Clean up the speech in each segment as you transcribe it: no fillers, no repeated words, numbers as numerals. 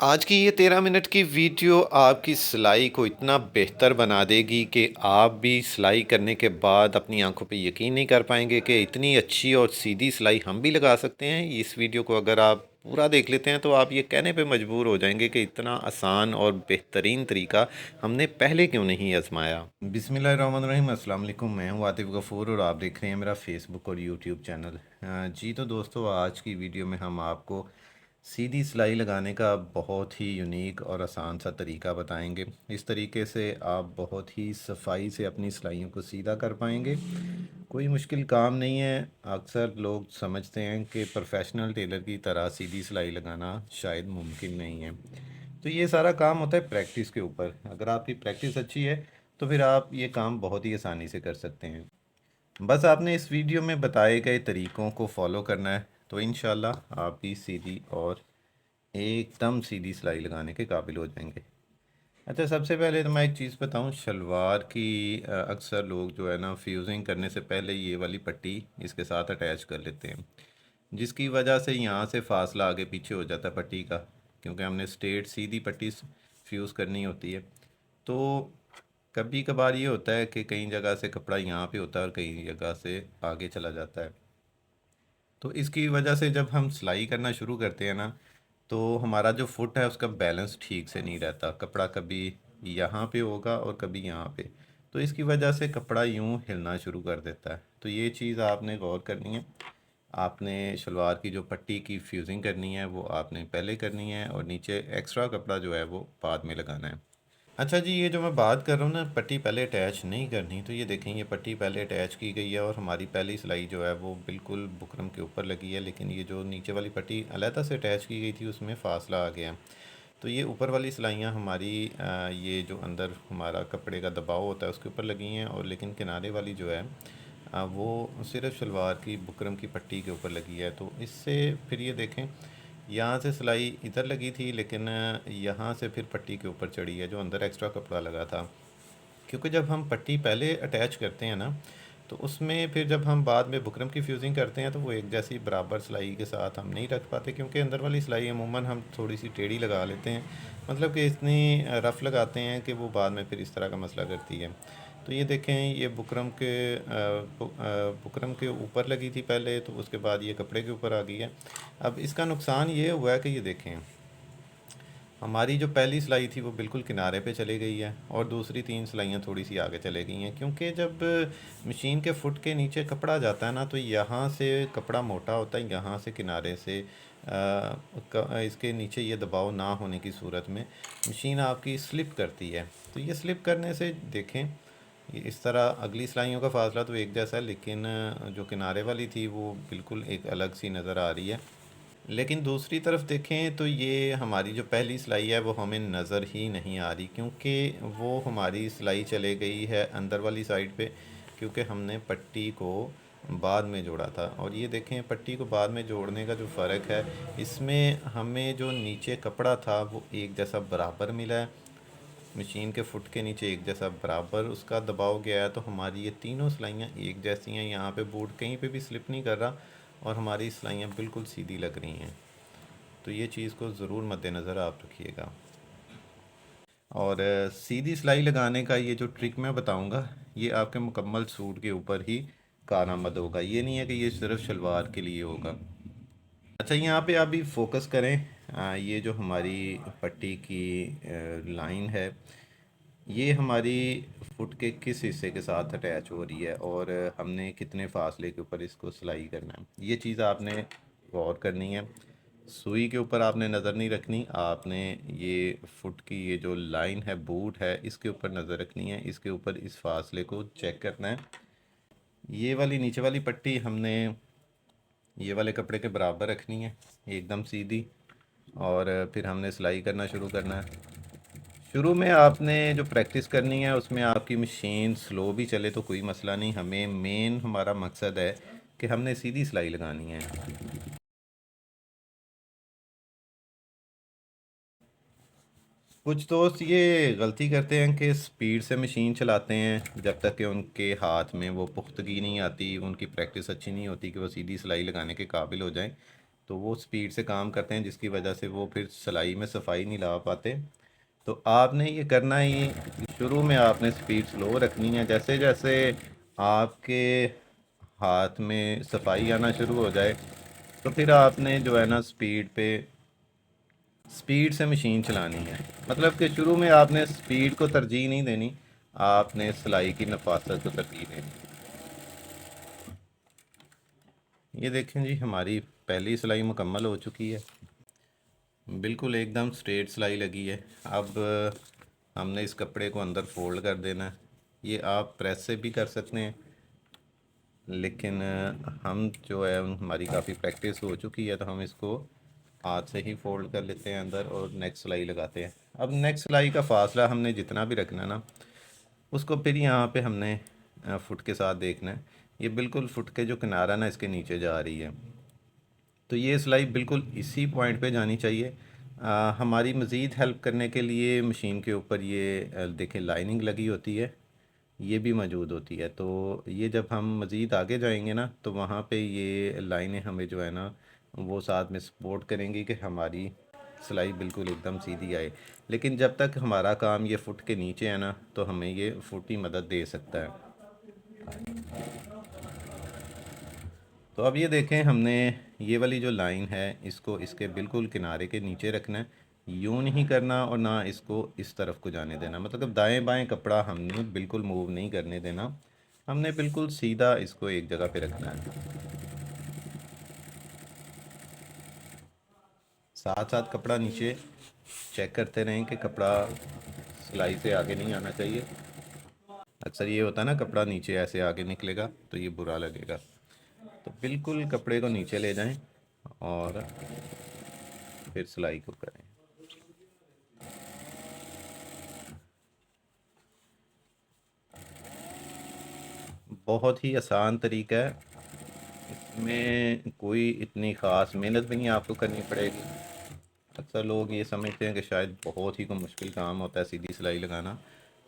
आज की ये 13 मिनट की वीडियो आपकी सिलाई को इतना बेहतर बना देगी कि आप भी सिलाई करने के बाद अपनी आंखों पे यकीन नहीं कर पाएंगे कि इतनी अच्छी और सीधी सिलाई हम भी लगा सकते हैं। इस वीडियो को अगर आप पूरा देख लेते हैं तो आप ये कहने पे मजबूर हो जाएंगे कि इतना आसान और बेहतरीन तरीका हमने पहले क्यों नहीं आजमाया। बिस्मिल्लाहिर्रहमानिर्रहीम, अस्सलाम वालेकुम। मैं हूँ आतिफ गफ़ूर और आप देख रहे हैं मेरा फेसबुक और यूट्यूब चैनल। जी तो दोस्तों, आज की वीडियो में हम आपको सीधी सिलाई लगाने का बहुत ही यूनिक और आसान सा तरीका बताएंगे। इस तरीके से आप बहुत ही सफाई से अपनी सिलाइयों को सीधा कर पाएंगे। कोई मुश्किल काम नहीं है। अक्सर लोग समझते हैं कि प्रोफेशनल टेलर की तरह सीधी सिलाई लगाना शायद मुमकिन नहीं है। तो ये सारा काम होता है प्रैक्टिस के ऊपर। अगर आपकी प्रैक्टिस अच्छी है तो फिर आप ये काम बहुत ही आसानी से कर सकते हैं। बस आपने इस वीडियो में बताए गए तरीक़ों को फॉलो करना है तो इंशाल्लाह आप भी सीधी और एकदम सीधी सिलाई लगाने के काबिल हो जाएंगे। अच्छा, सबसे पहले तो मैं एक चीज़ बताऊं, शलवार की अक्सर लोग जो है ना फ्यूज़िंग करने से पहले ये वाली पट्टी इसके साथ अटैच कर लेते हैं, जिसकी वजह से यहाँ से फासला आगे पीछे हो जाता है पट्टी का, क्योंकि हमने स्ट्रेट सीधी पट्टी फ्यूज़ करनी होती है। तो कभी कभार ये होता है कि कई जगह से कपड़ा यहाँ पे होता है और कई जगह से आगे चला जाता है। तो इसकी वजह से जब हम सिलाई करना शुरू करते हैं ना, तो हमारा जो फुट है उसका बैलेंस ठीक से नहीं रहता। कपड़ा कभी यहाँ पे होगा और कभी यहाँ पे, तो इसकी वजह से कपड़ा यूँ हिलना शुरू कर देता है। तो ये चीज़ आपने गौर करनी है। आपने शलवार की जो पट्टी की फ्यूज़िंग करनी है वो आपने पहले करनी है और नीचे एक्स्ट्रा कपड़ा जो है वो बाद में लगाना है। अच्छा जी, ये जो मैं बात कर रहा हूँ ना, पट्टी पहले अटैच नहीं करनी, तो ये देखें, ये पट्टी पहले अटैच की गई है और हमारी पहली सिलाई जो है वो बिल्कुल बुकरम के ऊपर लगी है, लेकिन ये जो नीचे वाली पट्टी अलहदा से अटैच की गई थी उसमें फ़ासला आ गया। तो ये ऊपर वाली सिलाइयाँ हमारी ये जो अंदर हमारा कपड़े का दबाव होता है उसके ऊपर लगी हैं, और लेकिन किनारे वाली जो है वो सिर्फ़ शलवार की बुकरम की पट्टी के ऊपर लगी है। तो इससे फिर ये देखें, यहाँ से सिलाई इधर लगी थी, लेकिन यहाँ से फिर पट्टी के ऊपर चढ़ी है जो अंदर एक्स्ट्रा कपड़ा लगा था। क्योंकि जब हम पट्टी पहले अटैच करते हैं ना, तो उसमें फिर जब हम बाद में बुकरम की फ्यूज़िंग करते हैं तो वो एक जैसी बराबर सिलाई के साथ हम नहीं रख पाते, क्योंकि अंदर वाली सिलाई अमूमन हम थोड़ी सी टेढ़ी लगा लेते हैं, मतलब कि इतनी रफ़ लगाते हैं कि वो बाद में फिर इस तरह का मसला करती है। तो ये देखें, ये बुकरम के ऊपर लगी थी पहले, तो उसके बाद ये कपड़े के ऊपर आ गई है। अब इसका नुकसान ये हुआ है कि ये देखें, हमारी जो पहली सिलाई थी वो बिल्कुल किनारे पे चली गई है और दूसरी तीन सिलाइयाँ थोड़ी सी आगे चले गई हैं, क्योंकि जब मशीन के फुट के नीचे कपड़ा जाता है ना, तो यहाँ से कपड़ा मोटा होता है, यहाँ से किनारे से इसके नीचे ये दबाव ना होने की सूरत में मशीन आपकी स्लिप करती है। तो ये स्लिप करने से देखें, ये इस तरह अगली सिलाइयों का फासला तो एक जैसा है, लेकिन जो किनारे वाली थी वो बिल्कुल एक अलग सी नज़र आ रही है। लेकिन दूसरी तरफ देखें तो ये हमारी जो पहली सिलाई है वो हमें नज़र ही नहीं आ रही, क्योंकि वो हमारी सिलाई चले गई है अंदर वाली साइड पे, क्योंकि हमने पट्टी को बाद में जोड़ा था। और ये देखें, पट्टी को बाद में जोड़ने का जो फ़र्क है, इसमें हमें जो नीचे कपड़ा था वो एक जैसा बराबर मिला है, मशीन के फुट के नीचे एक जैसा बराबर उसका दबाव गया है। तो हमारी ये तीनों सिलाइयाँ एक जैसी हैं, यहाँ पे बोर्ड कहीं पे भी स्लिप नहीं कर रहा और हमारी सिलाइयाँ बिल्कुल सीधी लग रही हैं। तो ये चीज़ को ज़रूर मद्देनज़र आप रखिएगा। और सीधी सिलाई लगाने का ये जो ट्रिक मैं बताऊंगा, ये आपके मुकम्मल सूट के ऊपर ही कारआमद होगा। ये नहीं है कि ये सिर्फ शलवार के लिए होगा। अच्छा, यहाँ पे आप भी फोकस करें। ये जो हमारी पट्टी की लाइन है, ये हमारी फुट के किस हिस्से के साथ अटैच हो रही है और हमने कितने फासले के ऊपर इसको सिलाई करना है, ये चीज़ आपने गौर करनी है। सुई के ऊपर आपने नज़र नहीं रखनी, आपने ये फुट की ये जो लाइन है, बूट है, इसके ऊपर नज़र रखनी है, इसके ऊपर इस फासले को चेक करना है। ये वाली नीचे वाली पट्टी हमने ये वाले कपड़े के बराबर रखनी है, एकदम सीधी, और फिर हमने सिलाई करना शुरू करना है। शुरू में आपने जो प्रैक्टिस करनी है उसमें आपकी मशीन स्लो भी चले तो कोई मसला नहीं, हमें मेन हमारा मकसद है कि हमने सीधी सिलाई लगानी है। कुछ दोस्त ये गलती करते हैं कि स्पीड से मशीन चलाते हैं जब तक कि उनके हाथ में वो पुख्तगी नहीं आती, उनकी प्रैक्टिस अच्छी नहीं होती कि वो सीधी सिलाई लगाने के काबिल हो जाएं। तो वो स्पीड से काम करते हैं, जिसकी वजह से वो फिर सिलाई में सफाई नहीं ला पाते। तो आपने ये करना ही, शुरू में आपने स्पीड स्लो रखनी है। जैसे जैसे आपके हाथ में सफाई आना शुरू हो जाए तो फिर आपने जो है ना स्पीड से मशीन चलानी है। मतलब कि शुरू में आपने स्पीड को तरजीह नहीं देनी, आपने सिलाई की नफासत को तरजीह देनी। ये देखें जी, हमारी पहली सिलाई मुकम्मल हो चुकी है, बिल्कुल एकदम स्ट्रेट सिलाई लगी है। अब हमने इस कपड़े को अंदर फोल्ड कर देना है। ये आप प्रेस से भी कर सकते हैं, लेकिन हम जो है हमारी काफ़ी प्रैक्टिस हो चुकी है, तो हम इसको हाथ से ही फोल्ड कर लेते हैं अंदर और नेक्स्ट सिलाई लगाते हैं। अब नेक्स्ट सिलाई का फासला हमने जितना भी रखना ना, उसको फिर यहाँ पे हमने फुट के साथ देखना है। ये बिल्कुल फुट के जो किनारा ना इसके नीचे जा रही है, तो ये सिलाई बिल्कुल इसी पॉइंट पे जानी चाहिए। हमारी मज़ीद हेल्प करने के लिए मशीन के ऊपर ये देखें लाइनिंग लगी होती है, ये भी मौजूद होती है। तो ये जब हम मज़ीद आगे जाएंगे ना, तो वहाँ पे ये लाइनें हमें जो है ना वो साथ में सपोर्ट करेंगी कि हमारी सिलाई बिल्कुल एकदम सीधी आए। लेकिन जब तक हमारा काम ये फुट के नीचे है ना, तो हमें ये फुट ही मदद दे सकता है। तो अब ये देखें, हमने ये वाली जो लाइन है इसको इसके बिल्कुल किनारे के नीचे रखना है। यूँ नहीं करना और ना इसको इस तरफ को जाने देना, मतलब दाएं बाएं कपड़ा हमने बिल्कुल मूव नहीं करने देना। हमने बिल्कुल सीधा इसको एक जगह पे रखना है। साथ साथ कपड़ा नीचे चेक करते रहें कि कपड़ा सिलाई से आगे नहीं आना चाहिए। अक्सर ये होता है ना, कपड़ा नीचे ऐसे आगे निकलेगा तो ये बुरा लगेगा। तो बिल्कुल कपड़े को नीचे ले जाएं और फिर सिलाई को करें। बहुत ही आसान तरीका है, इसमें कोई इतनी ख़ास मेहनत भी नहीं आपको करनी पड़ेगी। अक्सर लोग ये समझते हैं कि शायद बहुत ही कोई मुश्किल काम होता है सीधी सिलाई लगाना।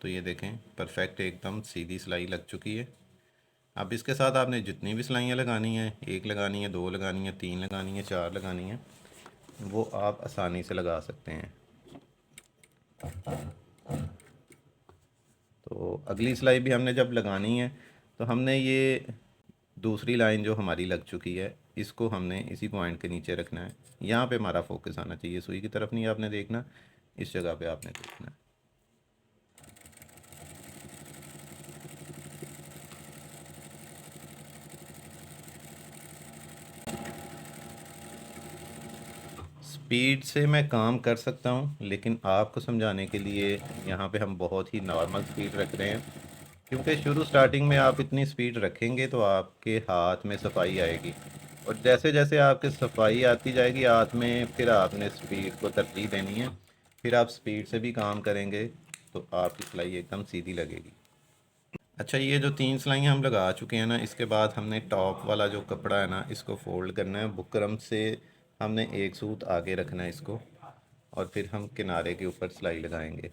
तो ये देखें, परफेक्ट एकदम सीधी सिलाई लग चुकी है। अब इसके साथ आपने जितनी भी सिलाइयाँ लगानी हैं, एक लगानी है, दो लगानी है, तीन लगानी है, चार लगानी है, वो आप आसानी से लगा सकते हैं। तो अगली सिलाई भी हमने जब लगानी है, तो हमने ये दूसरी लाइन जो हमारी लग चुकी है, इसको हमने इसी पॉइंट के नीचे रखना है। यहाँ पे हमारा फोकस आना चाहिए, सुई की तरफ नहीं आपने देखना, इस जगह पे आपने देखना है। स्पीड से मैं काम कर सकता हूँ, लेकिन आपको समझाने के लिए यहाँ पे हम बहुत ही नॉर्मल स्पीड रख रहे हैं, क्योंकि शुरू स्टार्टिंग में आप इतनी स्पीड रखेंगे तो आपके हाथ में सफाई आएगी, और जैसे जैसे आपके सफाई आती जाएगी हाथ में, फिर आपने स्पीड को तरजीह देनी है। फिर आप स्पीड से भी काम करेंगे तो आपकी सिलाई एकदम सीधी लगेगी। अच्छा, ये जो तीन सिलाइयाँ हम लगा चुके हैं ना, इसके बाद हमने टॉप वाला जो कपड़ा है ना, इसको फोल्ड करना है। बुकरम से हमने एक सूत आगे रखना है इसको, और फिर हम किनारे के ऊपर सिलाई लगाएंगे।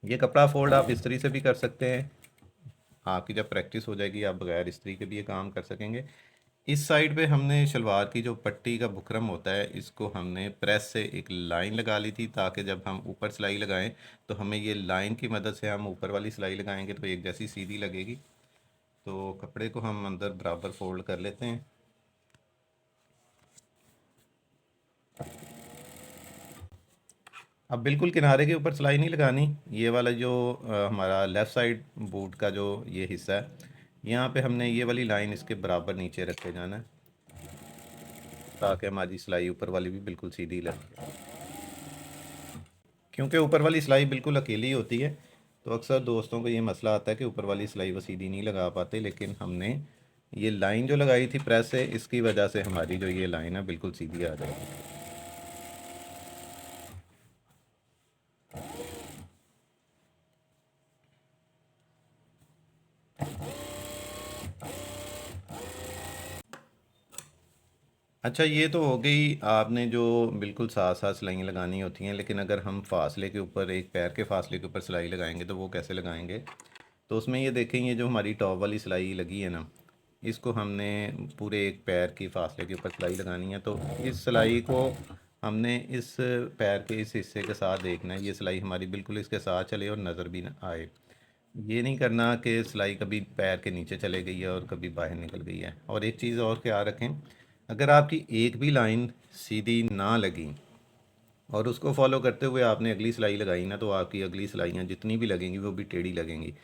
ये कपड़ा फोल्ड आप इस्त्री से भी कर सकते हैं, आपकी जब प्रैक्टिस हो जाएगी आप बगैर इस्त्री के भी ये काम कर सकेंगे। इस साइड पे हमने शलवार की जो पट्टी का बुकरम होता है, इसको हमने प्रेस से एक लाइन लगा ली थी, ताकि जब हम ऊपर सिलाई लगाएं तो हमें ये लाइन की मदद से हम ऊपर वाली सिलाई लगाएंगे तो एक जैसी सीधी लगेगी। तो कपड़े को हम अंदर बराबर फोल्ड कर लेते हैं। अब बिल्कुल किनारे के ऊपर सिलाई नहीं लगानी। ये वाला जो हमारा लेफ़्ट साइड बूट का जो ये हिस्सा है, यहाँ पे हमने ये वाली लाइन इसके बराबर नीचे रखे जाना है, ताकि हमारी सिलाई ऊपर वाली भी बिल्कुल सीधी लगे। क्योंकि ऊपर वाली सिलाई बिल्कुल अकेली होती है, तो अक्सर दोस्तों को ये मसला आता है कि ऊपर वाली सिलाई वो सीधी नहीं लगा पाते, लेकिन हमने ये लाइन जो लगाई थी प्रेस से, इसकी वजह से हमारी जो ये लाइन है बिल्कुल सीधी आ जाएगी। अच्छा, ये तो हो गई आपने जो बिल्कुल साथ साथ सिलाइयाँ लगानी होती हैं, लेकिन अगर हम फासले के ऊपर, एक पैर के फासले के ऊपर सिलाई लगाएंगे तो वो कैसे लगाएंगे। तो उसमें ये देखें, ये जो हमारी टॉप वाली सिलाई लगी है ना, इसको हमने पूरे एक पैर की फासले के ऊपर सिलाई लगानी है। तो इस सिलाई को हमने इस पैर के इस हिस्से के साथ देखना है, ये सिलाई हमारी बिल्कुल इसके साथ चले और नज़र भी ना आए। ये नहीं करना कि सिलाई कभी पैर के नीचे चले गई है और कभी बाहर निकल गई है। और एक चीज़ और ख्याल रखें, अगर आपकी एक भी लाइन सीधी ना लगी और उसको फॉलो करते हुए आपने अगली सिलाई लगाई ना, तो आपकी अगली सिलाइयाँ जितनी भी लगेंगी वो भी टेढ़ी लगेंगी।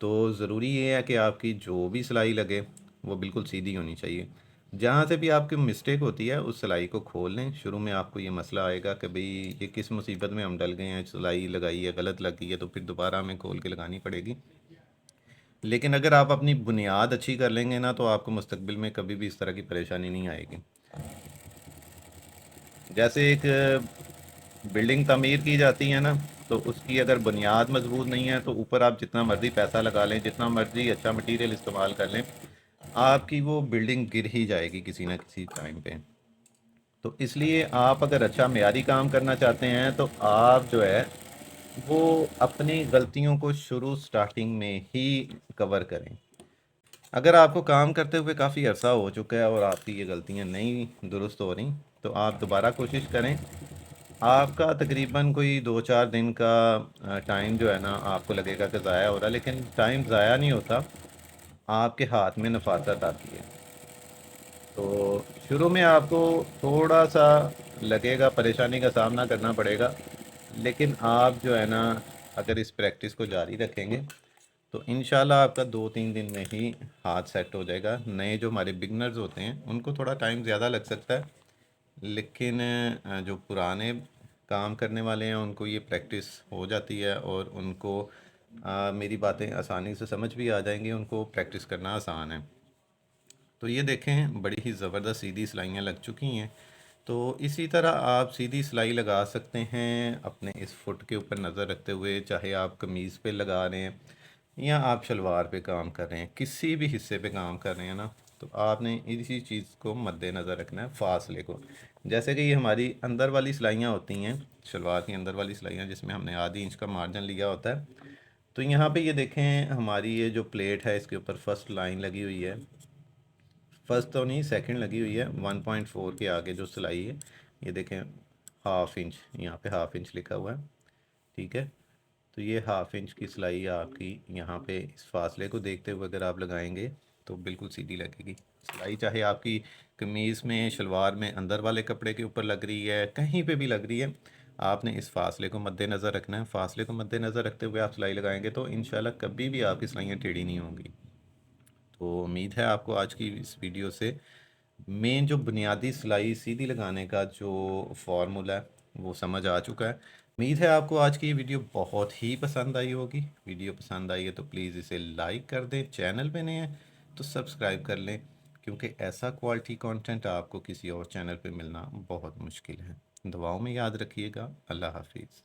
तो ज़रूरी ये है कि आपकी जो भी सिलाई लगे वो बिल्कुल सीधी होनी चाहिए। जहाँ से भी आपकी मिस्टेक होती है उस सिलाई को खोल लें। शुरू में आपको ये मसला आएगा कि भाई ये किस मुसीबत में हम डल गए हैं, सिलाई लगाई है गलत लग गई है, तो फिर दोबारा हमें खोल के लगानी पड़ेगी। लेकिन अगर आप अपनी बुनियाद अच्छी कर लेंगे ना, तो आपको मुस्तकबिल में कभी भी इस तरह की परेशानी नहीं आएगी। जैसे एक बिल्डिंग तमीर की जाती है ना, तो उसकी अगर बुनियाद मजबूत नहीं है तो ऊपर आप जितना मर्ज़ी पैसा लगा लें, जितना मर्ज़ी अच्छा मटेरियल इस्तेमाल कर लें, आपकी वो बिल्डिंग गिर ही जाएगी किसी ना किसी टाइम पे। तो इसलिए आप अगर अच्छा मेयारी काम करना चाहते हैं तो आप जो है वो अपनी गलतियों को शुरू स्टार्टिंग में ही कवर करें। अगर आपको काम करते हुए काफ़ी अरसा हो चुका है और आपकी ये गलतियाँ नहीं दुरुस्त हो रही, तो आप दोबारा कोशिश करें। आपका तकरीबन कोई 2-4 दिन का टाइम जो है ना, आपको लगेगा कि ज़ाया हो रहा है, लेकिन टाइम ज़ाया नहीं होता, आपके हाथ में नफासत आती है। तो शुरू में आपको थोड़ा सा लगेगा, परेशानी का सामना करना पड़ेगा, लेकिन आप जो है ना, अगर इस प्रैक्टिस को जारी रखेंगे तो इंशाल्लाह आपका 2-3 दिन में ही हाथ सेट हो जाएगा। नए जो हमारे बिगनर्स होते हैं उनको थोड़ा टाइम ज़्यादा लग सकता है, लेकिन जो पुराने काम करने वाले हैं उनको ये प्रैक्टिस हो जाती है और उनको मेरी बातें आसानी से समझ भी आ जाएंगी, उनको प्रैक्टिस करना आसान है। तो ये देखें, बड़ी ही ज़बरदस्त सीधी सिलाइयाँ लग चुकी हैं। तो इसी तरह आप सीधी सिलाई लगा सकते हैं अपने इस फुट के ऊपर नज़र रखते हुए, चाहे आप कमीज़ पे लगा रहे हैं या आप शलवार पे काम कर रहे हैं, किसी भी हिस्से पे काम कर रहे हैं ना, तो आपने इसी चीज़ को मद्देनज़र रखना है, फासले को। जैसे कि ये हमारी अंदर वाली सिलाइयाँ होती हैं, शलवार की अंदर वाली सिलाइयाँ जिसमें हमने आधी इंच का मार्जिन लिया होता है। तो यहाँ पे ये देखें, हमारी ये जो प्लेट है इसके ऊपर फर्स्ट लाइन लगी हुई है, फर्स्ट तो नहीं सेकंड लगी हुई है। 1.4 के आगे जो सिलाई है, ये देखें हाफ इंच, यहाँ पे हाफ इंच लिखा हुआ है, ठीक है। तो ये हाफ इंच की सिलाई आपकी यहाँ पे इस फासले को देखते हुए अगर आप लगाएंगे तो बिल्कुल सीधी लगेगी सिलाई। चाहे आपकी कमीज़ में, शलवार में, अंदर वाले कपड़े के ऊपर लग रही है, कहीं पे भी लग रही है, आपने इस फासले को मद्देनज़र रखना है। फासले को मद्देनज़र रखते हुए आप सिलाई लगाएंगे तो इंशाल्लाह कभी भी आपकी सिलाइयाँ टेढ़ी नहीं होंगी। तो उम्मीद है आपको आज की इस वीडियो से मेन जो बुनियादी सिलाई सीधी लगाने का जो फार्मूला है वो समझ आ चुका है। उम्मीद है आपको आज की ये वीडियो बहुत ही पसंद आई होगी। वीडियो पसंद आई है तो प्लीज़ इसे लाइक कर दें, चैनल पे नए हैं तो सब्सक्राइब कर लें, क्योंकि ऐसा क्वालिटी कंटेंट आपको किसी और चैनल पे मिलना बहुत मुश्किल है। दुआओं में याद रखिएगा। अल्लाह हाफिज़।